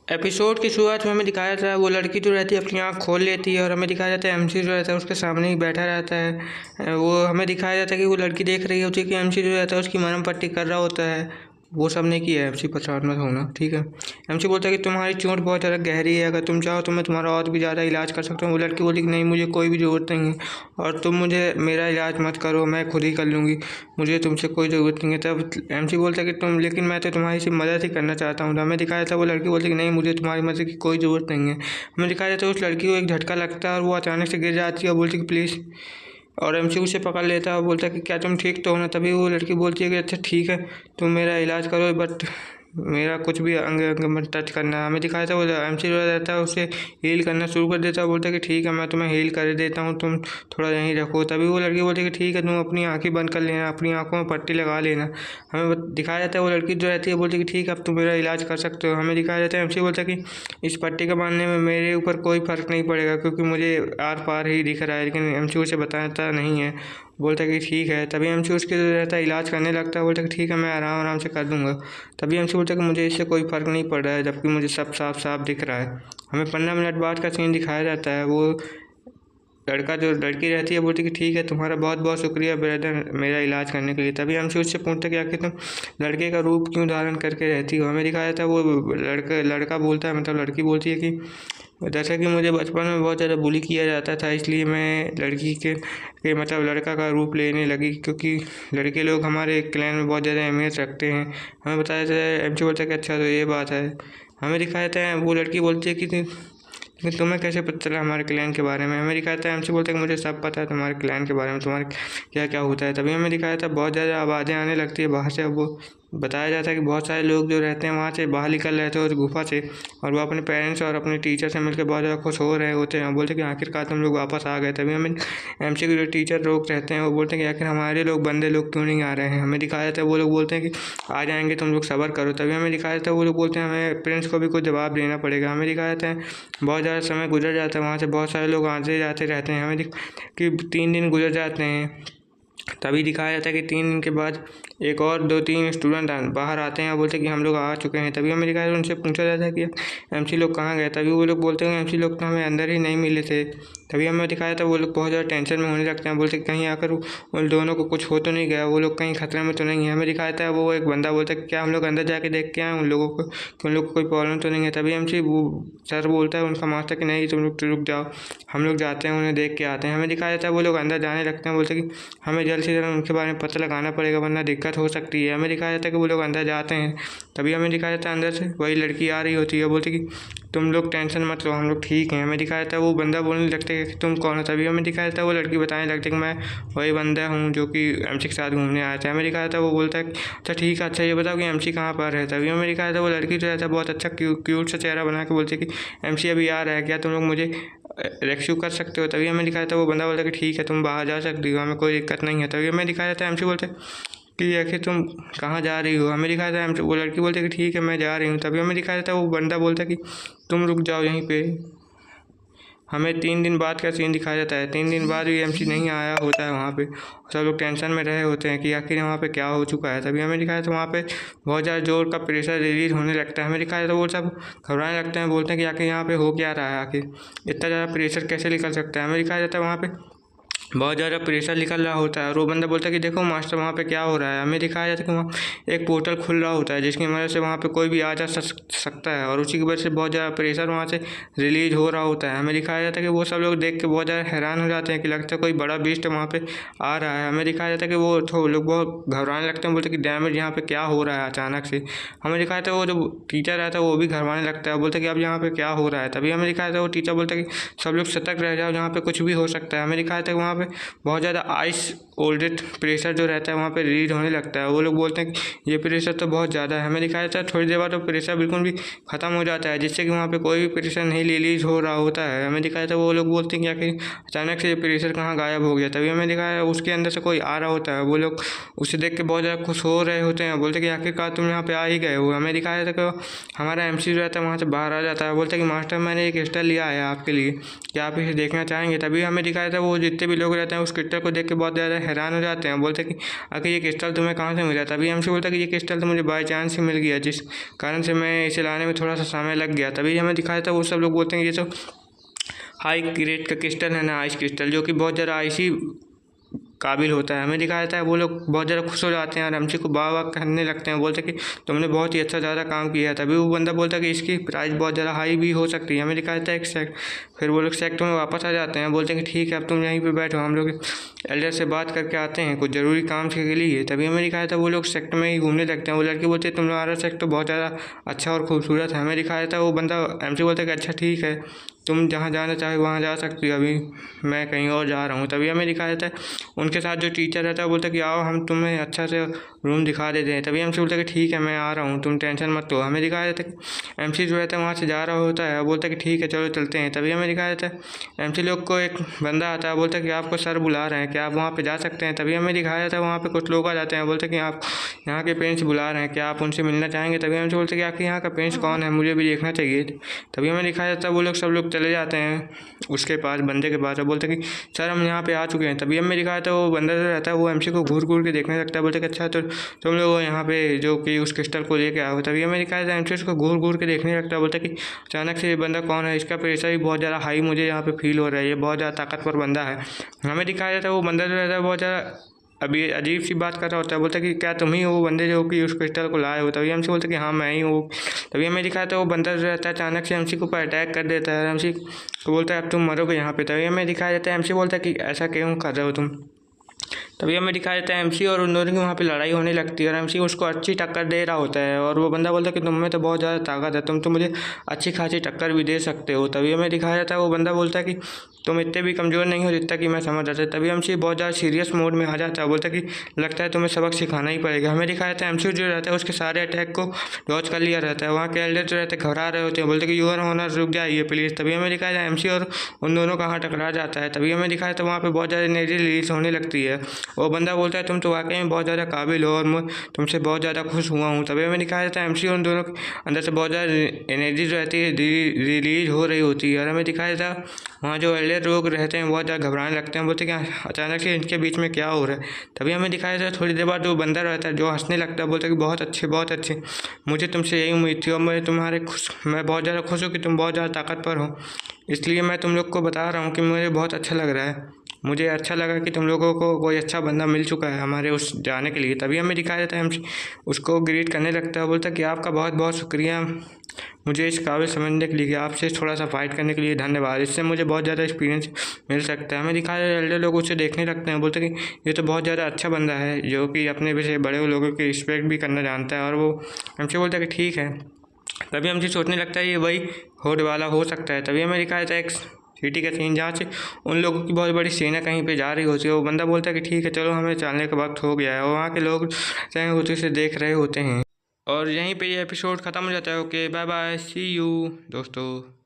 Episode की शुरुआत में हमें दिखाया जाता है वो लड़की जो रहती है अपनी आँख खोल लेती है और हमें दिखाया जाता है एमसी जो रहता है उसके सामने ही बैठा रहता है। वो हमें दिखाया जाता है कि वो लड़की देख रही होती है कि एमसी जो रहता है उसकी मरहम पट्टी कर रहा होता है। वो सब नहीं किया है, एमसी परेशान मत होना, ठीक है। एमसी बोलता है कि तुम्हारी चोट बहुत ज़्यादा गहरी है, अगर तुम चाहो तो मैं तुम्हारा और भी ज़्यादा इलाज कर सकता हूँ। वो लड़की बोली कि नहीं, मुझे कोई भी ज़रूरत नहीं है और तुम मुझे मेरा इलाज मत करो, मैं खुद ही कर लूँगी, मुझे तुमसे कोई ज़रूरत नहीं है। तब एमसी बोलता है कि लेकिन मैं तो तुम्हारी सिर्फ मदद ही करना चाहता हूँ। तो हमें दिखाया था वो लड़की बोलती है कि नहीं, मुझे तुम्हारी मदद की कोई ज़रूरत नहीं है। हमें दिखाया जाता है उस लड़की को एक झटका लगता है और वो अचानक से गिर जाती है और बोलती है कि प्लीज़, और एमसी उसे पकड़ लेता है और बोलता है कि क्या तुम ठीक तो हो ना। तभी वो लड़की बोलती है कि अच्छा ठीक है, तुम मेरा इलाज करो, बट मेरा कुछ भी अंग अंग में टच करना है। हमें दिखाया था वो एमसी जो रहता है उसे हील करना शुरू कर देता है। बोलता है कि ठीक है, मैं तुम्हें हील कर देता हूँ, तुम थोड़ा यहीं रखो। तभी वो लड़की बोलती है कि ठीक है, तुम अपनी आँखें बंद कर लेना, अपनी आँखों में पट्टी लगा लेना। हमें दिखाया जाता है वो लड़की जो रहती है बोलती है कि ठीक है, अब तुम मेरा इलाज कर सकते हो। हमें दिखाया जाता है एमसी बोलता है कि इस पट्टी के बांधने में मेरे ऊपर कोई फ़र्क नहीं पड़ेगा क्योंकि मुझे आर पार ही दिख रहा है, लेकिन एमसी उसे बताता नहीं है। बोलता है कि ठीक है। तभी एमसी उसके जो रहता है इलाज करने लगता है। बोलता है कि ठीक है, मैं आराम आराम से कर दूंगा। तभी एमसी बोलता है कि मुझे इससे कोई फ़र्क नहीं पड़ रहा है, जबकि मुझे सब साफ साफ दिख रहा है। हमें 15 मिनट बाद का सीन दिखाया जाता है। वो लड़का जो लड़की रहती है बोलती है कि ठीक है, तुम्हारा बहुत बहुत शुक्रिया ब्रदर मेरा इलाज करने के लिए। तभी हमसे उससे पूछता है कि आखिर तुम लड़के का रूप क्यों धारण करके रहती हो। हमें दिखाया था वो लड़का बोलता है, मतलब लड़की बोलती है कि जैसा कि मुझे बचपन में बहुत ज़्यादा बुली किया जाता था, इसलिए मैं लड़की के मतलब लड़का का रूप लेने लगी, क्योंकि लड़के लोग हमारे क्लैन में बहुत ज़्यादा अहमियत रखते हैं। हमें बताया जाता है, एमसी बोलता है कि अच्छा तो ये बात है। हमें दिखाया जाता है वो लड़की बोलती है कि लेकिन तुम्हें कैसे पता चला हमारे क्लैन के बारे में। हमें दिखाया था एमसी बोलते हैं कि मुझे सब पता है तुम्हारे क्लैन के बारे में, तुम्हारे क्या क्या होता है। तभी हमें दिखाया था बहुत ज़्यादा आवाज़ें आने लगती है बाहर से। अब वो बताया जाता है कि बहुत सारे लोग जो रहते हैं वहाँ से बाहर निकल रहे थे उस गुफा से, और वो अपने पेरेंट्स और अपने टीचर से मिलकर बहुत ज़्यादा खुश हो रहे होते हैं और बोलते हैं कि आखिरकार तुम लोग वापस आ गए। तभी हमें एमसी के जो टीचर लोग रहते हैं वो बोलते हैं कि आखिर हमारे लोग बंदे लोग क्यों नहीं आ रहे हैं। हमें दिखाया जाता है वो लोग बोलते हैं कि आ जाएंगे, तुम लोग सब्र करो। तभी हमें दिखाया जाता है वो लोग बोलते हैं हमें प्रिंस को भी कुछ जवाब देना पड़ेगा। हमें दिखाया जाता है बहुत ज़्यादा समय गुजर जाता है, वहाँ से बहुत सारे लोग आते जाते रहते हैं। हमें कि 3 दिन गुजर जाते हैं। तभी दिखाया जाता है कि 3 दिन के बाद एक और 2-3 स्टूडेंट बाहर आते हैं और बोलते हैं कि हम लोग आ चुके हैं। तभी हमें दिखाया उनसे पूछा जाता है कि एमसी लोग कहाँ गए। तभी वो लोग बोलते हैं एमसी लोग तो हमें अंदर ही नहीं मिले थे। तभी हमें दिखाया था वो लोग बहुत ज़्यादा टेंशन में होने लगते हैं, बोलते हैं कहीं आकर उन दोनों को कुछ हो तो नहीं गया, वो लोग कहीं खतरे में तो नहीं है। हमें दिखाया था वो एक बंदा बोलता है कि क्या हम लोग अंदर जाके देख के आए उन लोगों को कि उन लोग को कोई प्रॉब्लम तो नहीं है। तभी एमसी वो सर बोलता है उनका मास्टर कि नहीं, तुम लोग रुक जाओ, हम लोग जाते हैं उन्हें देख के आते हैं। हमें दिखाया जाता है वो लोग अंदर जाने लगते हैं, बोलते हैं कि हमें जल्द से जल्द उनके बारे में पता लगाना पड़ेगा वरना दिक्कत हो सकती है। हमें दिखाया जाता है कि वो लोग अंदर जाते हैं। तभी हमें दिखाया जाता है अंदर से वही लड़की आ रही होती है, बोलती कि तुम लोग टेंशन मत लो, हम लोग ठीक हैं। हमें दिखाया जाता है वो बंदा बोलने लगता है कि तुम कौन हो। तभी हमें दिखाया जाता है वो लड़की बताने लगती है कि मैं वही बंदा हूँ जो कि एमसी के साथ घूमने आया था। हमें दिखाया जाता है वो बोलता है अच्छा ठीक है, अच्छा ये बताओ कि एमसी कहाँ पर है। तभी हमें दिखाया जाता है वो लड़की जो रहता है बहुत अच्छा क्यूट सा चेहरा बना के बोलती है कि एमसी अभी आ रहा है, क्या तुम लोग मुझे रेस्क्यू कर सकते हो। तभी हमें दिखाया था वो बंदा बोलता है कि ठीक है, तुम बाहर जा सकती हो, हमें कोई दिक्कत नहीं है। तभी हमें दिखाया जाता है एमसी बोलते कि आखिर तुम कहाँ जा रही हो। हमें दिखाया था वो लड़की बोलती है कि ठीक है मैं जा रही हूँ। तभी हमें दिखाया जाता है वो बंदा बोलता है कि तुम रुक जाओ यहीं पे। हमें 3 दिन बाद का सीन दिखाया जाता है। 3 दिन बाद भी एमसी नहीं आया होता है वहाँ पे, सब लोग टेंशन में रहे होते हैं कि आखिर वहाँ पे क्या हो चुका है। तभी हमें दिखाया था वहाँ पे बहुत ज़्यादा जोर का प्रेशर रिलीज होने लगता है। हमें दिखाया था वो सब घबराने लगते हैं, बोलते हैं कि आखिर यहाँ पे हो क्या रहा है, आखिर इतना ज़्यादा प्रेशर कैसे निकल सकता है। हमें दिखाया जाता है वहाँ पे बहुत ज़्यादा प्रेशर निकल रहा होता है और वो बंदा बोलता है कि देखो मास्टर वहाँ पे क्या हो रहा है। हमें दिखाया जाता है कि वहाँ एक पोर्टल खुल रहा होता है जिसकी वजह से वहाँ पे कोई भी आ जा सकता है और उसी की वजह से बहुत ज़्यादा प्रेशर वहाँ से रिलीज हो रहा होता है। हमें दिखाया जाता है कि वो सब लोग देख के बहुत ज़्यादा हैरान हो जाते हैं कि लगता है कोई बड़ा बीस्ट वहाँ पे आ रहा है। हमें दिखाया जाता है कि वो लोग बहुत घबराने लगते हैं, बोलते हैं कि डैमेज यहाँ पे क्या हो रहा है अचानक से। हमें दिखाया था वो जो टीचर रहता है वो भी घबराने लगता है, बोलता है कि अब यहाँ पे क्या हो रहा है। तभी हमें दिखाया था वो टीचर बोलता है कि सब लोग सतर्क रह जाओ, यहाँ पे कुछ भी हो सकता है। हमें दिखाया था कि वहाँ पे बहुत ज़्यादा आइस ओल्डेड प्रेशर जो रहता है वहाँ पे रिलीज होने लगता है। वो लोग बोलते हैं कि ये प्रेशर तो बहुत ज़्यादा है। हमें दिखाया जाता है थोड़ी देर बाद तो प्रेशर बिल्कुल भी ख़त्म हो जाता है, जिससे कि वहाँ पे कोई भी प्रेशर नहीं रिलीज हो रहा होता है। हमें दिखाया था वो लोग बोलते हैं कि आखिर अचानक से ये प्रेशर कहाँ गायब हो गया। तभी हमें दिखाया उसके अंदर से कोई आ रहा होता है। वो लोग उसे देख के बहुत ज़्यादा खुश हो रहे होते हैं, बोलते हैं कि आखिरकार तुम यहाँ पे आ ही गए हो। हमें दिखाया था कि हमारा एमसी जो रहता है वहाँ से बाहर आ जाता है, बोलता है कि मास्टर मैंने एक क्रिस्टल लिया है आपके लिए, क्या आप इसे देखना चाहेंगे। तभी हमें दिखाया था वो जितने भी लोग रहते हैं उस क्रिस्टल को देख के बहुत ज़्यादा हैरान हो जाते हैं, बोलते कि आखिर ये क्रिस्टल तुम्हें कहाँ से मिला। तभी एमसी बोलता है कि ये क्रिस्टल तो मुझे बाई चांस ही मिल गया, जिस कारण से मैं इसे लाने में थोड़ा सा समय लग गया। तभी हमें दिखाया था वो सब लोग बोलते हैं ये तो हाई ग्रेड का क्रिस्टल है ना, आइस क्रिस्टल, जो कि बहुत ज़्यादा आइसी काबिल होता है। हमें दिखाया जाता है वो लोग बहुत ज़्यादा खुश हो जाते हैं और एमसी को वाह वाह करने लगते हैं, बोलते कि तुमने बहुत ही अच्छा ज़्यादा काम किया है। तभी वो बंदा बोलता है कि इसकी प्राइस बहुत ज़्यादा हाई भी हो सकती है। हमें दिखाया जाता है एक सेक्ट, फिर वो लोग सेक्ट में वापस आ जाते हैं, बोलते हैं कि ठीक है अब तुम यहीं पर बैठो, हम लोग एल्डर से बात करके आते हैं कुछ ज़रूरी काम के लिए। तभी हमें दिखाया था वो लोग सेक्ट में ही घूमने लगते हैं। वो लड़की बोलती है तुम्हारा सेक्ट तो बहुत ज़्यादा अच्छा और खूबसूरत है। हमें दिखाया था वो बंदा एमसी बोलता है कि अच्छा ठीक है, तुम जहाँ जाना चाहे वहाँ जा सकती हो, अभी मैं कहीं और जा रहा हूँ। तभी हमें दिखाया जाता है उनके साथ जो टीचर रहता है बोलता है कि आओ हम तुम्हें अच्छा से रूम दिखा देते हैं। तभी एमसी बोलता है कि ठीक है मैं आ रहा हूँ, तुम टेंशन मत लो। हमें दिखाया जाता है कि एमसी जो रहता है वहाँ से जा रहा होता है, बोलता है कि ठीक है चलो चलते हैं। तभी हमें दिखाया जाता है एमसी लोग को एक बंदा आता है, बोलता है कि आपको सर बुला रहे हैं, क्या आप वहाँ पर जा सकते हैं। तभी हमें दिखाया जाता है वहाँ पर कुछ लोग आ जाते हैं, बोलते हैं कि आप यहाँ के पेरेंट्स बुला रहे हैं, क्या आप उनसे मिलना चाहेंगे। तभी एमसी बोलते हैं कि आपके यहाँ का पेरेंट्स कौन है, मुझे भी देखना चाहिए। तभी हमें दिखाया जाता है वो लोग सब लोग चले जाते हैं उसके पास, बंदे के पास, और बोलते हैं कि सर हम यहाँ पे आ चुके हैं। तभी हमें दिखाया था वो बंदा जो रहता है वो एमसी को घूर घूर के देखने लगता है, बोलते हैं कि अच्छा तो तुम लोग यहाँ पे जो कि उस क्रिस्टल को लेके आओ। तभी हमें दिखाया था एमसी उसको घूर घूर के देखने लगता है, बोलता है कि अचानक से ये बंदा कौन है, इसका प्रेशर भी बहुत ज़्यादा हाई मुझे यहाँ पे फील हो रहा है, ये बहुत ज़्यादा ताकतवर बंदा है। हमें दिखाया जाता है वो बंदा जो रहता है बहुत ज़्यादा अभी अजीब सी बात कर रहा होता है, बोलता है कि क्या तुम ही हो वो बंदे जो कि उस क्रिस्टल को लाए हो। तभी एमसी बोलता है कि हाँ मैं ही हूँ। तभी हमें दिखाया था वो बंदा जो रहता है अचानक से एमसी के ऊपर अटैक कर देता है, एमसी को बोलता है अब तुम मरोगे यहाँ पे। तभी हमें दिखाया जाता है एमसी बोलता है कि ऐसा क्यों कर रहे हो तुम। तभी हमें दिखाया जाता है एमसी और उन दोनों की वहाँ पे लड़ाई होने लगती है और एमसी उसको अच्छी टक्कर दे रहा होता है और वो बंदा बोलता है कि तुम में तो बहुत ज़्यादा ताकत है, तुम तो मुझे अच्छी खासी टक्कर भी दे सकते हो। तभी हमें दिखाया जाता है वो बंदा बोलता है कि तुम इतने भी कमज़ोर नहीं हो जितना कि मैं समझ रहा था। तभी एमसी बहुत ज़्यादा सीरियस मोड में आ जाता है, बोलता है कि लगता है तुम्हें सबक सिखाना ही पड़ेगा। हमें दिखाया जाता है एमसी जो रहता है उसके सारे अटैक को डॉज कर लिया रहता है। वहाँ के एल्डर जो रहते हैं घबरा रहे होते हैं, बोलते कि यूर ऑनर रुक जाइए प्लीज़। तभी हमें दिखाया जाए एमसी और उन दोनों का हाथ टकरा जाता है। तभी हमें दिखाया था वहाँ पे बहुत ज़्यादा एनर्जी रिलीज होने लगती है। वो बंदा बोलता है तुम तो वाकई में बहुत ज़्यादा काबिल हो और मैं तुमसे बहुत ज़्यादा खुश हुआ हूँ। तभी हमें दिखाया जाता है एमसी और उन दोनों के अंदर से बहुत ज़्यादा एनर्जी जो रहती है रिलीज हो रही होती है और हमें दिखाया जाता है वहाँ जो एल्डर लोग रहते हैं बहुत ज़्यादा घबराने लगते हैं, बोलते हैं कि अचानक से इनके बीच में क्या हो रहा है। तभी हमें दिखाया जाता है थोड़ी देर बाद जो बंदा रहता है जो हंसने लगता है, बोलता है कि बहुत अच्छे, मुझे तुमसे यही उम्मीद थी और मैं बहुत ज़्यादा खुश हूँ कि तुम बहुत ज़्यादा ताकतवर हो, इसलिए मैं तुम लोग को बता रहा हूँ कि मुझे बहुत अच्छा लग रहा है। मुझे अच्छा लगा कि तुम लोगों को कोई अच्छा बंदा मिल चुका है हमारे उस जाने के लिए। तभी हमें दिखाया जाता है हम उसको ग्रीट करने लगता है, बोलता है कि आपका बहुत बहुत शुक्रिया मुझे इस काबिल समझने के लिए, कि आपसे थोड़ा सा फाइट करने के लिए धन्यवाद, इससे मुझे बहुत ज़्यादा एक्सपीरियंस मिल सकता है। हमें दिखाया जाता है एल्डर लोग उसे देखने लगते हैं, बोलते हैं कि ये तो बहुत ज़्यादा अच्छा बंदा है जो कि अपने से बड़े लोगों की रिस्पेक्ट भी करना जानता है और वो हमसे बोलता है कि ठीक है। तभी हमसे सोचने लगता है ये वही होड वाला हो सकता है। तभी हमें दिखाया जाता है एक सिटी का सीन जहाँ से उन लोगों की बहुत बड़ी सेना कहीं पे जा रही होती है। वो बंदा बोलता है कि ठीक है चलो हमें चलने का वक्त हो गया है, और वहाँ के लोग चाहे होते से देख रहे होते हैं और यहीं पे ये एपिसोड ख़त्म हो जाता है। Okay bye bye, see you दोस्तों।